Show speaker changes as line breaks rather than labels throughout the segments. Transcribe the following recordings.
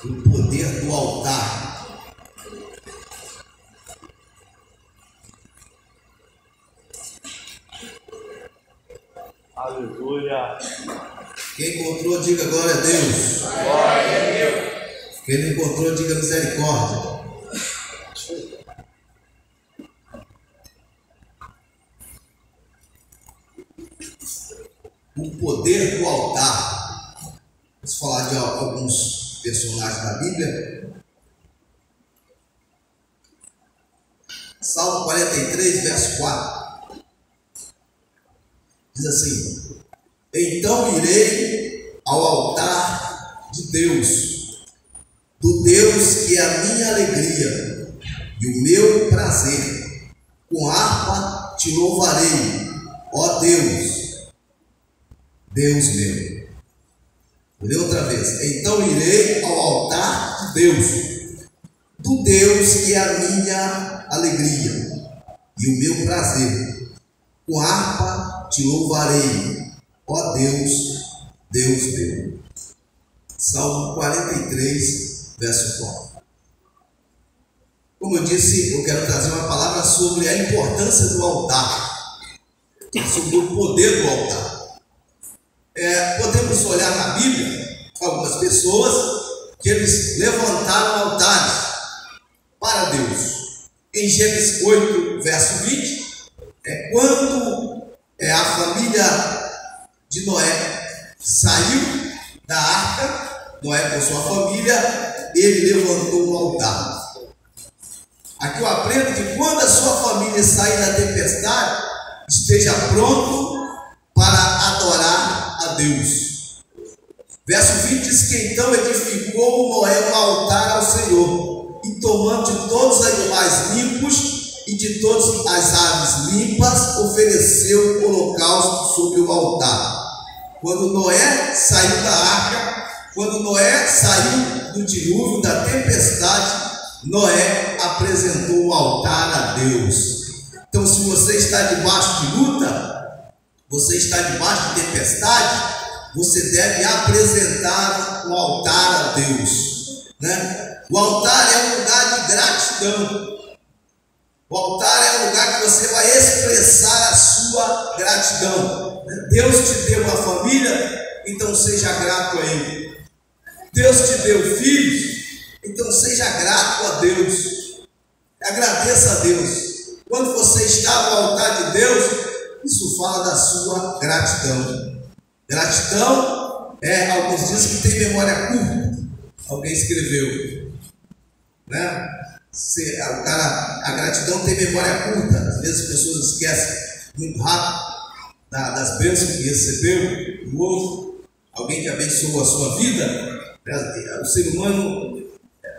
O poder do altar.
Aleluia.
Quem encontrou, diga glória a Deus.
Glória a Deus.
Quem não encontrou, diga misericórdia. O poder do altar. Vamos falar de alguns personagens da Bíblia. Salmo 43, verso 4. Diz assim: então irei ao altar de Deus, do Deus que é a minha alegria e o meu prazer. Com harpa te louvarei, ó Deus, Deus meu. Vou ler outra vez. Então irei ao altar de Deus, do Deus que é a minha alegria e o meu prazer. Com harpa te louvarei, ó Deus, Deus meu. Salmo 43, verso 4. Como eu disse, eu quero trazer uma palavra sobre a importância do altar, sobre o poder do altar. Podemos olhar na Bíblia algumas pessoas que eles levantaram altares para Deus. Em Gênesis 8, verso 20, quando a família de Noé saiu da arca, Noé com sua família, ele levantou um altar. Aqui eu aprendo que quando a sua família sair da tempestade, esteja pronto para adorar a Deus. Verso 20 diz que então edificou Noé um altar ao Senhor, e tomando de todos os animais limpos e de todas as aves limpas, ofereceu holocausto sobre o altar. Quando Noé saiu da arca, quando Noé saiu do dilúvio, da tempestade, Noé apresentou um altar a Deus. Então, se você está debaixo de luta, você está debaixo de tempestade, você deve apresentar um altar a Deus, né? O altar é um lugar de gratidão. O altar é um lugar que você vai expressar a sua gratidão. Deus te deu uma família, então seja grato a Ele. Deus te deu filhos, então seja grato a Deus. Agradeça a Deus. Quando você está no altar de Deus, isso fala da sua gratidão. Gratidão alguns dizem que tem memória curta. Alguém escreveu, né? A gratidão tem memória curta. Às vezes as pessoas esquecem muito rápido das bênçãos que recebeu do outro, alguém que abençoou a sua vida. O ser humano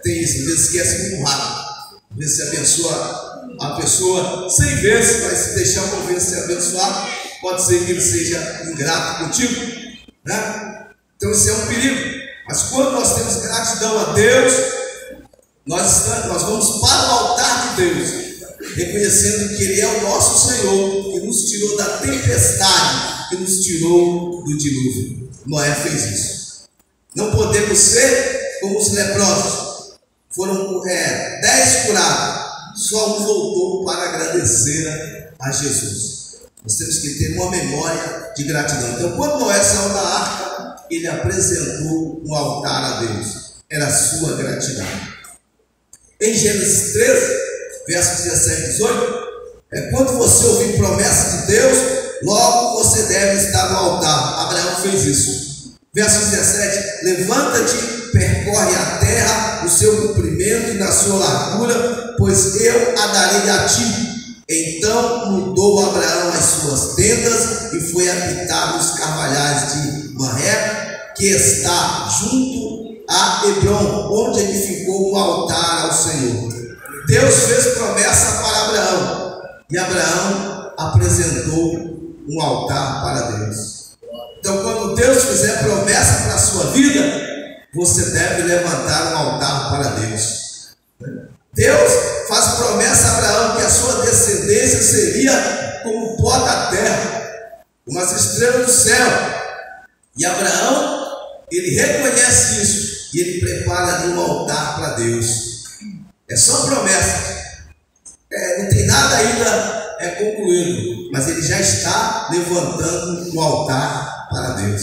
tem isso, às vezes esquece muito rápido. Às vezes se abençoa a pessoa 100 vezes, mas se deixar uma vez ser abençoado, pode ser que ele seja ingrato contigo, né? Então isso é um perigo. Mas quando nós temos gratidão a Deus, nós vamos para o altar de Deus, reconhecendo que Ele é o nosso Senhor, que nos tirou da tempestade, que nos tirou do dilúvio. Noé fez isso. Não podemos ser como os leprosos. Foram 10 curados, só um voltou para agradecer a Jesus. Nós temos que ter uma memória de gratidão. Então, quando Noé saiu da arca, ele apresentou um altar a Deus. Era a sua gratidão. Em Gênesis 13, versos 17 e 18, quando você ouvir promessa de Deus, logo você deve estar no altar. Abraão fez isso. Verso 17: levanta-te, percorre a terra, o seu comprimento e na sua largura, pois eu a darei a ti. Então mudou Abraão as suas tendas e foi habitar nos carvalhais de Mamré, que está junto a Hebrom, onde edificou um altar ao Senhor. Deus fez promessa para Abraão, e Abraão apresentou um altar para Deus. Então, quando Deus fizer promessa para a sua vida, você deve levantar um altar para Deus. Deus faz promessa a Abraão que a sua descendência seria como o pó da terra, como as estrelas do céu. E Abraão, ele reconhece isso. e ele prepara ali um altar para Deus. É só promessa. Não tem nada ainda concluído, mas ele já está levantando um altar para Deus.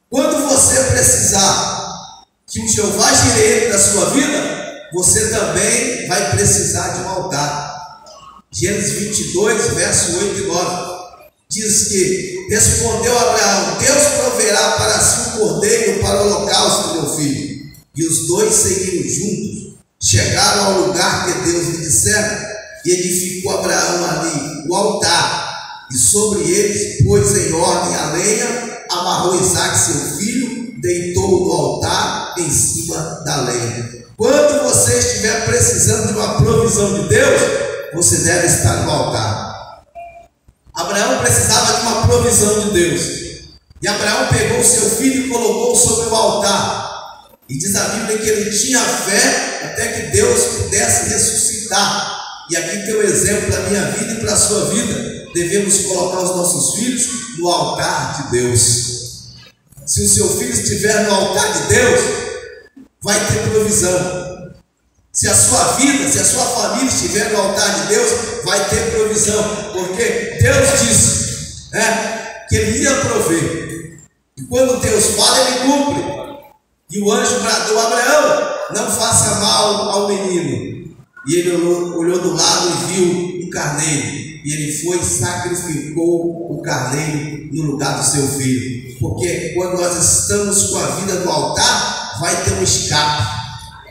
Quando você precisar que o Jeová Jireh da sua vida, você também vai precisar de um altar. Gênesis 22, verso 8 e 9, diz que respondeu Abraão: Deus proverá para si um cordeiro para o holocausto do meu filho. E os dois seguiram juntos, chegaram ao lugar que Deus lhe dissera, e edificou Abraão ali o altar, e sobre eles pôs em ordem a lenha, amarrou Isaque seu filho, deitou-o no altar em cima da lenha. Quando você estiver precisando de uma provisão de Deus, você deve estar no altar. Abraão precisava de uma provisão de Deus, e Abraão pegou seu filho e colocou sobre o altar. E diz a Bíblia que ele tinha fé até que Deus pudesse ressuscitar. E aqui tem um exemplo da minha vida e para a sua vida. Devemos colocar os nossos filhos no altar de Deus. Se o seu filho estiver no altar de Deus, vai ter provisão. Se a sua vida, se a sua família estiver no altar de Deus, vai ter provisão. Porque Deus disse que Ele ia prover. E quando Deus fala, Ele cumpre. E o anjo bradou: Abraão, não faça mal ao menino. E ele olhou do lado e viu um carneiro. E ele foi e sacrificou o carneiro no lugar do seu filho. Porque quando nós estamos com a vida no altar, vai ter um escape,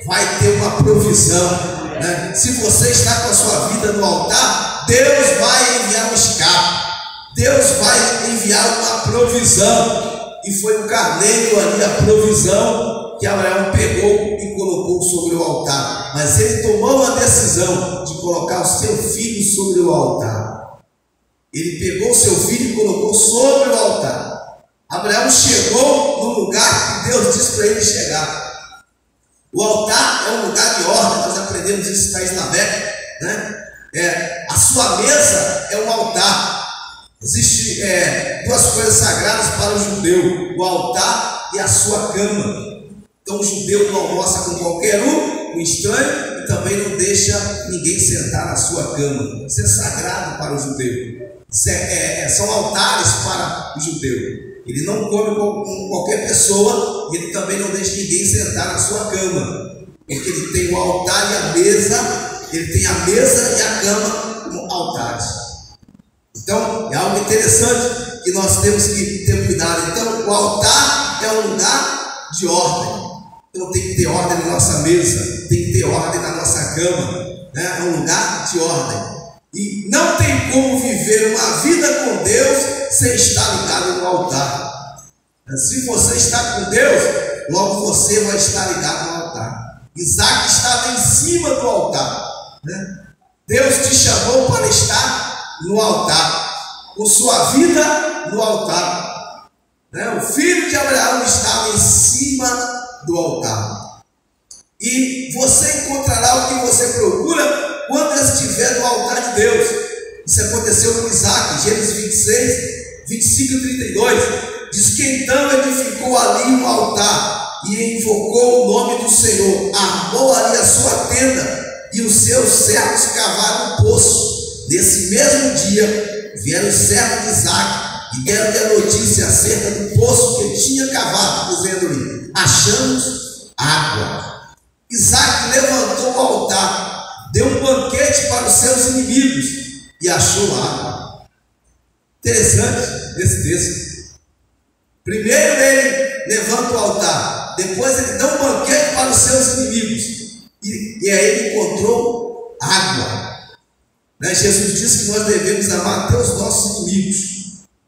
vai ter uma provisão, né? Se você está com a sua vida no altar, Deus vai enviar um escape, Deus vai enviar uma provisão. E foi o carneiro ali a provisão que Abraão pegou e colocou sobre o altar. Mas ele tomou a decisão de colocar o seu filho sobre o altar. Ele pegou o seu filho e colocou sobre o altar. Abraão chegou no lugar que Deus disse para ele chegar. O altar é um lugar de ordem. Nós aprendemos isso em Isnabeck, né? A sua mesa é um altar. Existem duas coisas sagradas para o judeu: o altar e a sua cama. Então o judeu não almoça com qualquer um estranho, e também não deixa ninguém sentar na sua cama. Isso é sagrado para o judeu. São altares para o judeu. Ele não come com qualquer pessoa, e ele também não deixa ninguém sentar na sua cama, porque ele tem o altar e a mesa. Ele tem a mesa e a cama como altares. Então é algo interessante que nós temos que ter cuidado. Então o altar é um lugar de ordem. Então tem que ter ordem na nossa mesa, tem que ter ordem na nossa cama, né? É um lugar de ordem. E não tem como viver uma vida com Deus sem estar ligado no altar. Se você está com Deus, logo você vai estar ligado no altar. Isaque estava em cima do altar, né? Deus te chamou para estar no altar, com sua vida no altar, né? O filho de Abraão estava em cima do altar. E você encontrará o que você procura quando estiver no altar de Deus. Isso aconteceu com Isaque. Gênesis 26, 25 e 32 diz que então edificou ali um altar e invocou o nome do Senhor, armou ali a sua tenda, e os seus servos cavaram um poço. Nesse mesmo dia vieram os servos de Isaque e deram-lhe a notícia acerca do poço que ele tinha cavado, dizendo-lhe: achamos água. Isaque levantou o altar, deu um banquete para os seus inimigos e achou água. Interessante esse texto. Primeiro ele levanta o altar, depois ele dá um banquete para os seus inimigos, e aí ele encontrou água, né? Jesus disse que nós devemos amar até os nossos inimigos,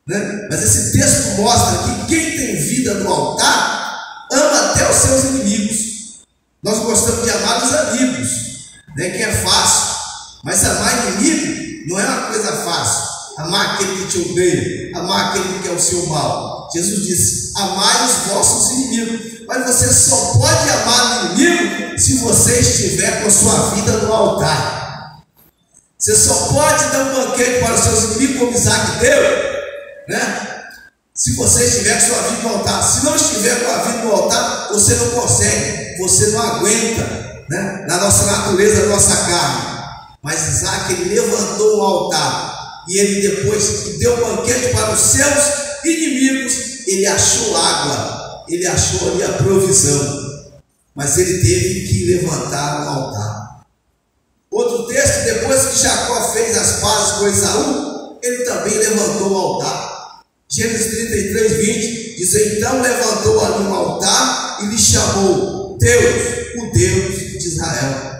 né? Mas esse texto mostra que quem tem vida no altar ama até os seus inimigos. Nós gostamos de amar os amigos, né? Que é fácil, mas amar inimigo não é uma coisa fácil. Amar aquele que te odeia, amar aquele que quer o seu mal. Jesus disse: amai os vossos inimigos. Mas você só pode amar o inimigo se você estiver com a sua vida no altar. Você só pode dar um banquete para os seus inimigos, como Isaque deu, né? Se você estiver com a sua vida no altar. Se não estiver com a vida no altar, você não consegue, você não aguenta, né? Na nossa natureza, na nossa carne. Mas Isaac, ele levantou o altar, e ele depois que deu banquete para os seus inimigos, ele achou água, ele achou ali a provisão, mas ele teve que levantar o altar. Outro texto, depois que Jacó fez as pazes com Esaú, ele também levantou o altar. Gênesis 33, 20 diz: então levantou ali um altar e lhe chamou Deus, o Deus de Israel.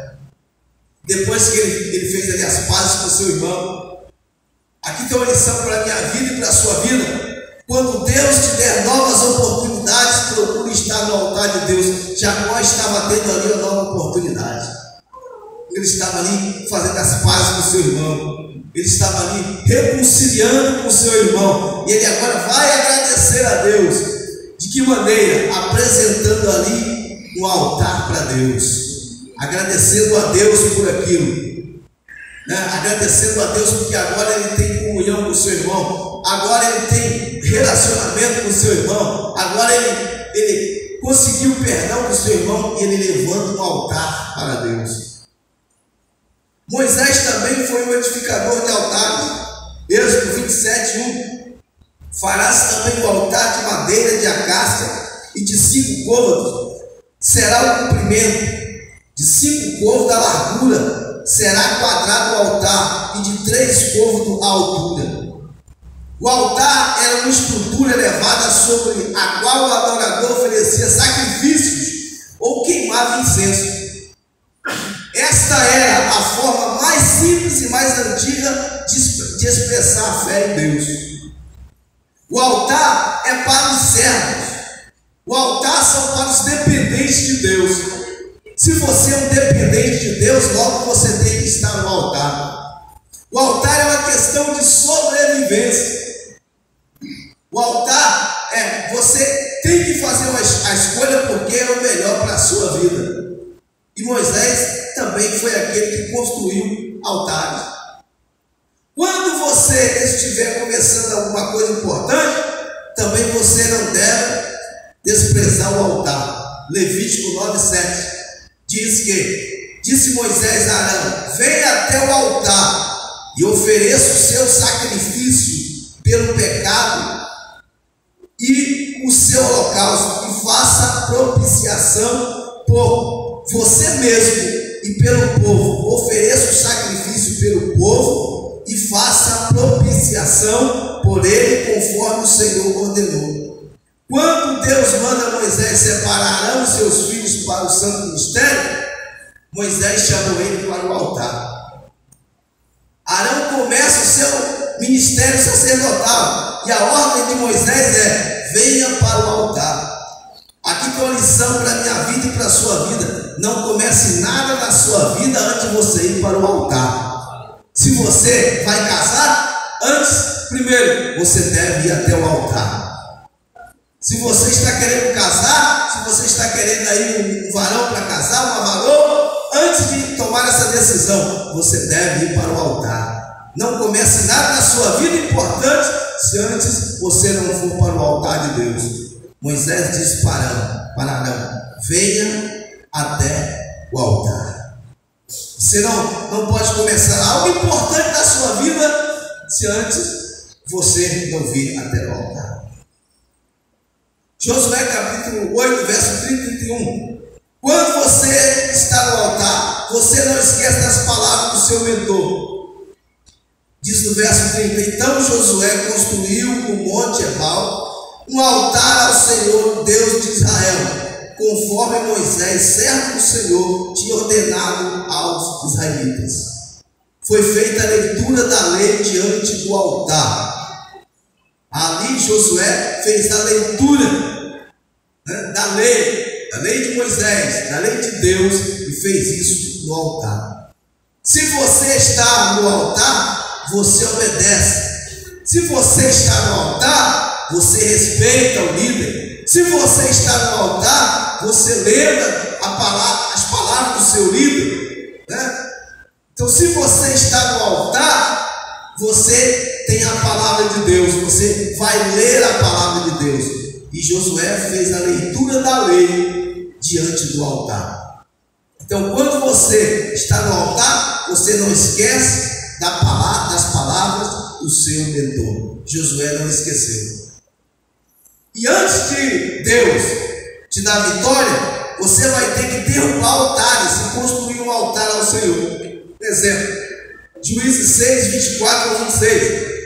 Depois que ele fez ali as pazes com seu irmão. Aqui tem uma lição para a minha vida e para a sua vida. Quando Deus te der novas oportunidades, procure estar no altar de Deus. Jacó estava tendo ali uma nova oportunidade. Ele estava ali fazendo as pazes com seu irmão. Ele estava ali reconciliando com seu irmão. E ele agora vai agradecer a Deus. De que maneira? Apresentando ali um altar para Deus. Agradecendo a Deus por aquilo, né? Agradecendo a Deus porque agora ele tem comunhão com o seu irmão, agora ele tem relacionamento com o seu irmão, agora ele conseguiu perdão com o seu irmão, e ele levanta um altar para Deus. Moisés também foi um edificador de altares. Êxodo 27, 1: farás também um altar de madeira de acácia e de 5 côvados, será o comprimento de 5 côvados da largura, será quadrado o altar, e de 3 côvados a altura. O altar era uma estrutura elevada sobre a qual o adorador oferecia sacrifícios ou queimava incenso. Esta era a forma mais simples e mais antiga de expressar a fé em Deus. O altar é para os servos. O altar são para os dependentes de Deus. Se você é um dependente de Deus, logo você tem que estar no altar. O altar é uma questão de sobrevivência. O altar você tem que fazer a escolha porque é o melhor para a sua vida. E Moisés também foi aquele que construiu altares. Quando você estiver começando alguma coisa importante, também você não deve desprezar o altar. Levítico 9:7 diz que: disse Moisés a Arão: venha até o altar e ofereça o seu sacrifício pelo pecado e o seu holocausto, e faça propiciação por você mesmo e pelo povo. Ofereça o sacrifício pelo povo e faça propiciação por ele, conforme o Senhor ordenou. Quando Deus manda Moisés separar Arão e seus filhos para o santo ministério, Moisés chamou ele para o altar. Arão começa o seu ministério sacerdotal, e a ordem de Moisés é: venha para o altar. Aqui tem uma lição para a minha vida e para a sua vida. Não comece nada na sua vida antes de você ir para o altar. Se você vai casar, primeiro você deve ir até o altar. Se você está querendo casar, se você está querendo aí um varão para casar, uma varoa, antes de tomar essa decisão, você deve ir para o altar. Não comece nada na sua vida importante se antes você não for para o altar de Deus. Moisés disse para Arão: venha até o altar. Você não pode começar algo importante na sua vida se antes você não vir até o altar. Josué capítulo 8, verso 30 e 31. Quando você está no altar, você não esquece das palavras do seu mentor. Diz no verso 30: então Josué construiu no monte Ebal um altar ao Senhor, Deus de Israel, conforme Moisés, servo do Senhor, tinha ordenado aos israelitas. Foi feita a leitura da lei diante do altar. Ali Josué fez a leitura, né, da lei de Moisés, da lei de Deus, e fez isso no altar. Se você está no altar, você obedece. Se você está no altar, você respeita o líder. Se você está no altar, você lembra as palavras do seu líder, né? Então, se você está no altar, você tem a palavra de Deus, você vai ler a palavra de Deus. E Josué fez a leitura da lei diante do altar. Então, quando você está no altar, você não esquece das palavras do seu mentor. Josué não esqueceu. E antes de Deus te dar vitória, você vai ter que derrubar altares e construir um altar ao Senhor. Por exemplo, Juízes 6, 24 a 26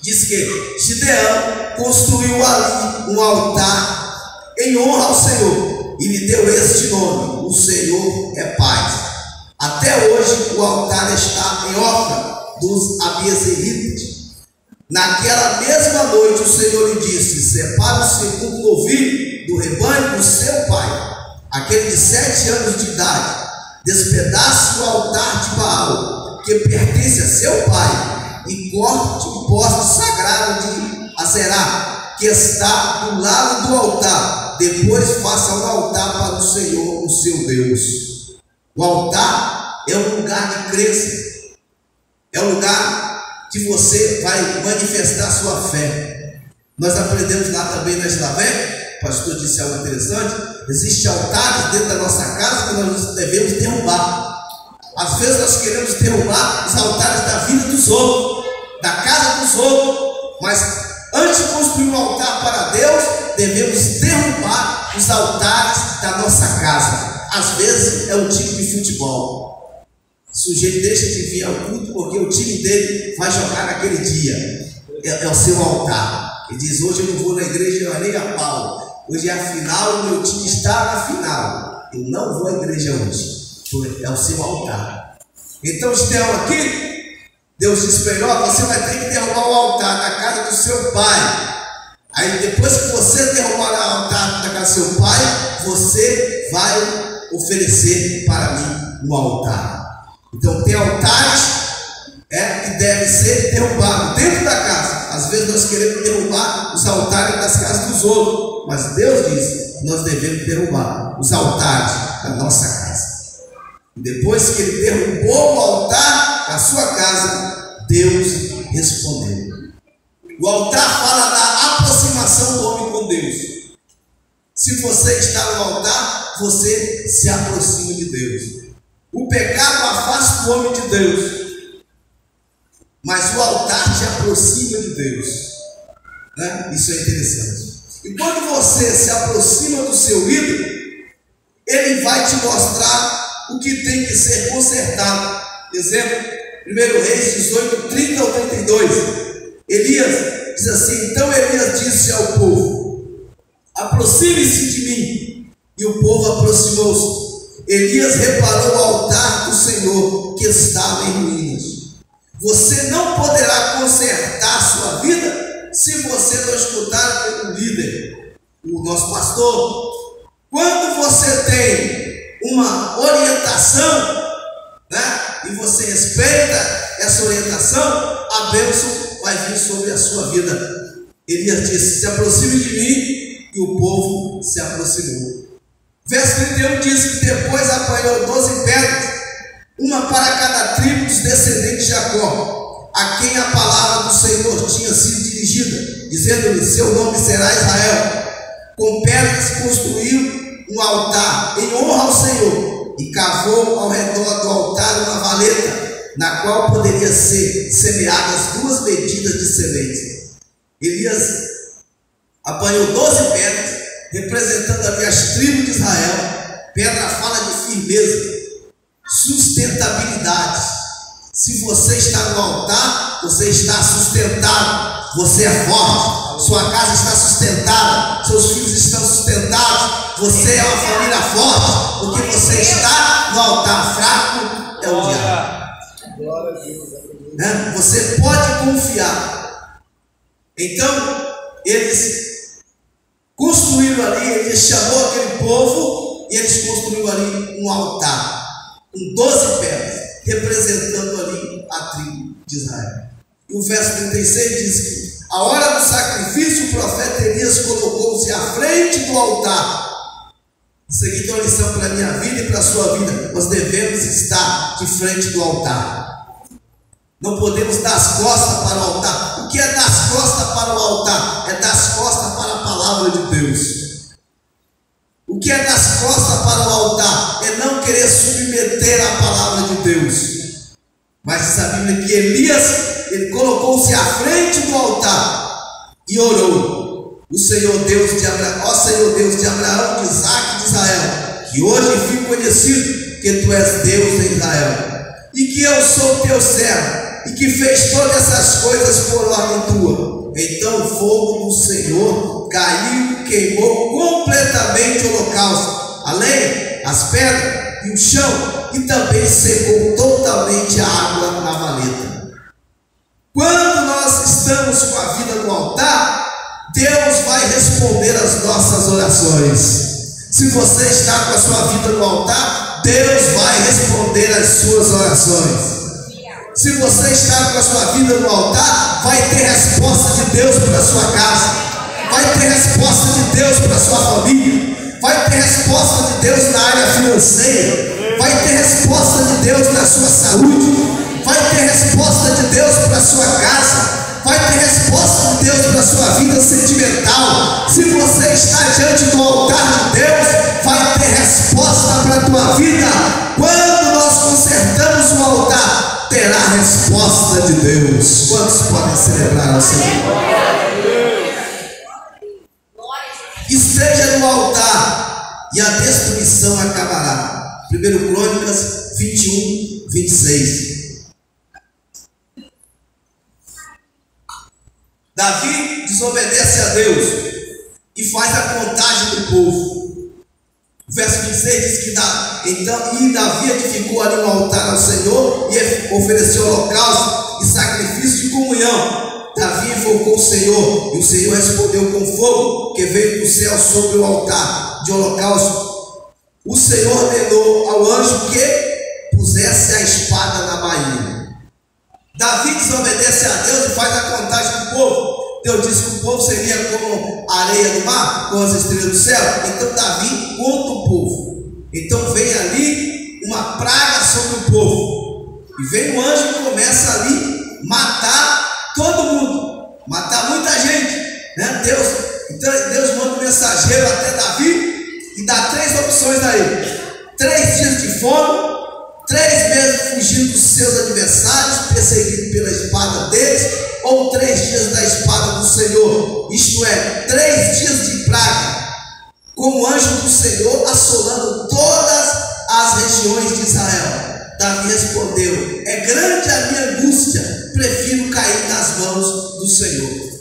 diz que Gideão construiu ali um altar em honra ao Senhor e lhe deu este nome: o Senhor é paz. Até hoje o altar está em Ofra dos Abiezeritas. Naquela mesma noite o Senhor lhe disse: separa o segundo novilho do rebanho do seu pai, aquele de 7 anos de idade, despedace o altar de Baal, que pertence a seu pai, e corte o poste sagrado de Azerá, que está do lado do altar. Depois faça um altar para o Senhor, o seu Deus. O altar é um lugar de crença, é um lugar que você vai manifestar sua fé. Nós aprendemos lá também na Islavé, o pastor disse algo interessante. Existem altares dentro da nossa casa que nós devemos derrubar. Às vezes nós queremos derrubar os altares da vida dos outros, da casa dos outros, mas antes de construir um altar para Deus, devemos derrubar os altares da nossa casa. Às vezes é um time de futebol. O sujeito deixa de vir ao culto porque o time dele vai jogar naquele dia. É o seu altar. Ele diz: hoje eu não vou na igreja nem a pau. Hoje é a final, o meu time está na final. Eu não vou à igreja hoje. É o seu altar. Então, Gideão aqui, Deus disse para ele: você vai ter que derrubar o altar na casa do seu pai. Aí depois que você derrubar o altar na casa do seu pai, você vai oferecer para mim um altar. Então tem altares que devem ser derrubados dentro da casa. Às vezes nós queremos derrubar os altares das casas dos outros, mas Deus diz que nós devemos derrubar os altares da nossa casa. E depois que ele derrubou o altar da sua casa, Deus respondeu. O altar fala da aproximação do homem com Deus. Se você está no altar, você se aproxima de Deus. O pecado afasta o homem de Deus, mas o altar te aproxima de Deus, né? Isso é interessante. E quando você se aproxima do seu ídolo, ele vai te mostrar o que tem que ser consertado. Exemplo, 1 Reis 18, 30 ao 32. Elias diz assim: então Elias disse ao povo: aproxime-se de mim. E o povo aproximou-se. Elias reparou o altar do Senhor que estava em ruínas. Você não poderá consertar sua vida se você não escutar pelo líder, o nosso pastor. Quando você tem uma orientação, né, e você respeita essa orientação, a bênção vai vir sobre a sua vida. Elias disse: se aproxime de mim, e o povo se aproximou. Verso 31 diz que depois apanhou 12 pedras, uma para cada tribo dos descendentes de Jacó, a quem a palavra do Senhor tinha sido dirigida, dizendo-lhe: seu nome será Israel. Com pedras construiu um altar em honra ao Senhor, e cavou ao redor do altar uma valeta, na qual poderia ser semeadas 2 medidas de semente. Elias apanhou 12 pedras, representando ali as tribos de Israel. Pedra fala de firmeza, sustentabilidade. Se você está no altar, você está sustentado, você é forte, sua casa está sustentada, seus filhos estão sustentados, você é uma família forte, porque você está no altar. Fraco é o diabo, né? Você pode confiar. Então eles construíram ali, ele chamou aquele povo e eles construíram ali um altar com 12 pedras, representando ali a tribo de Israel. E o verso 36 diz que a hora do sacrifício, o profeta Elias colocou-se à frente do altar. Isso aqui tem uma lição para a minha vida e para a sua vida. Nós devemos estar de frente do altar. Não podemos dar as costas para o altar. O que é dar as costas para o altar? É dar as costas para a palavra de Deus. O que é das costas para o altar? É não querer submeter a palavra de Deus. Mas diz a Bíblia que Elias, ele colocou-se à frente do altar e orou: o Senhor Deus de Abraão, ó Senhor Deus de Abraão, de Isaque e de Israel, que hoje fique conhecido que tu és Deus em Israel, e que eu sou teu servo, e que fez todas essas coisas por ordem tua. Então o fogo do Senhor caiu e queimou completamente o holocausto, a lenha, as pedras e o chão, e também secou totalmente a água na valeta. Quando nós estamos com a vida no altar, Deus vai responder as nossas orações. Se você está com a sua vida no altar, Deus vai responder as suas orações. Se você está com a sua vida no altar, vai ter resposta de Deus para a sua casa, vai ter resposta de Deus para a sua família, vai ter resposta de Deus na área financeira, vai ter resposta de Deus na sua saúde, vai ter resposta de Deus para a sua casa, vai ter resposta de Deus para a sua vida sentimental. Se você está diante do altar de Deus, vai ter resposta para a tua vida. Quando nós consertamos o altar, terá resposta de Deus. Quantos podem celebrar ao Senhor? Esteja no altar e a destruição acabará. 1 Crônicas 21, 26. Davi desobedece a Deus e faz a contagem do povo. O verso 26 diz que Davi edificou ali um altar ao Senhor e ofereceu holocausto e sacrifício de comunhão. Davi invocou o Senhor e o Senhor respondeu com fogo que veio do céu sobre o altar de holocausto. O Senhor ordenou ao anjo que pusesse a espada na bainha. Davi desobedece a Deus e faz a contagem do povo. Deus disse que o povo seria como a areia do mar, com as estrelas do céu. Então Davi conta o povo. Então vem ali uma praga sobre o povo. E vem o anjo e começa ali matar todo mundo, matar muita gente, né? Então Deus manda um mensageiro até Davi e dá 3 opções a ele: 3 dias de fome, 3 meses fugindo dos seus adversários, perseguido pela espada deles, ou 3 dias da espada do Senhor, isto é, 3 dias de praga, como anjo do Senhor assolando todas as regiões de Israel. Davi respondeu: é grande a minha angústia, prefiro cair nas mãos do Senhor.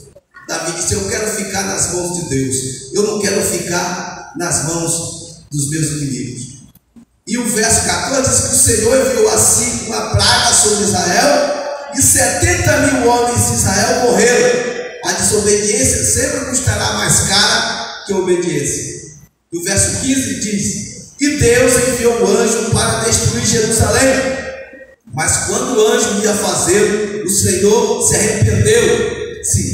Davi disse: eu quero ficar nas mãos de Deus, eu não quero ficar nas mãos dos meus inimigos. E o verso 14 diz que o Senhor enviou assim uma praga sobre Israel, e 70.000 homens de Israel morreram. A desobediência sempre custará mais cara que a obediência. E o verso 15 diz: e Deus enviou o anjo para destruir Jerusalém. Mas quando o anjo ia fazê-lo, o Senhor se arrependeu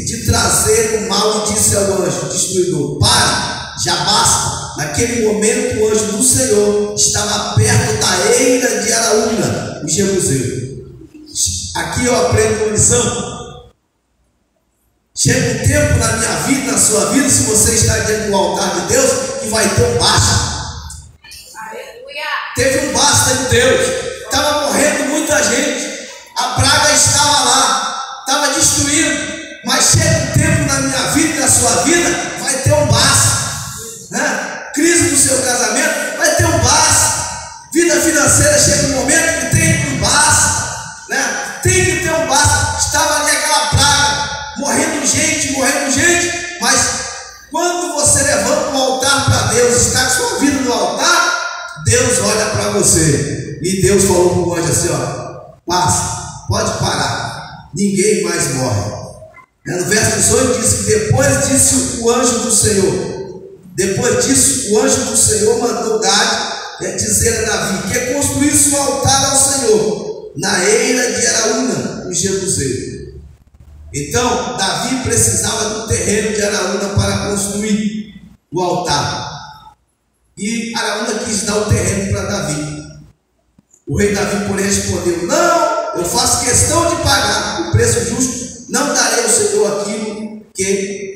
de trazer o mal e disse ao anjo destruidor: pare, já basta. Naquele momento o anjo do Senhor estava perto da eira de Araúna, o jebuseu. Aqui eu aprendo uma lição. Chega um tempo na minha vida, na sua vida, se você está diante do altar de Deus, que vai ter um basta. Teve um basta de Deus. Estava morrendo muita gente, a praga estava lá, estava destruindo. Mas chega um tempo na minha vida e na sua vida, vai ter um basta, né? Crise do seu casamento, vai ter um basta. Vida financeira, chega um momento que tem um basta, né? Tem que ter um basta. Estava ali aquela praga, morrendo gente, mas quando você levanta um altar para Deus, está com sua vida no altar, Deus olha para você. E Deus falou para o anjo assim: ó, passa, pode parar, ninguém mais morre. No verso 18 diz que depois disso o anjo do Senhor mandou Gade dizer a Davi que construísse um altar ao Senhor na eira de Araúna, o jebuseu. Então Davi precisava do terreno de Araúna para construir o altar. E Araúna quis dar o terreno para Davi. O rei Davi, porém, respondeu: não, eu faço questão de pagar o preço justo, não darei ao Senhor aquilo que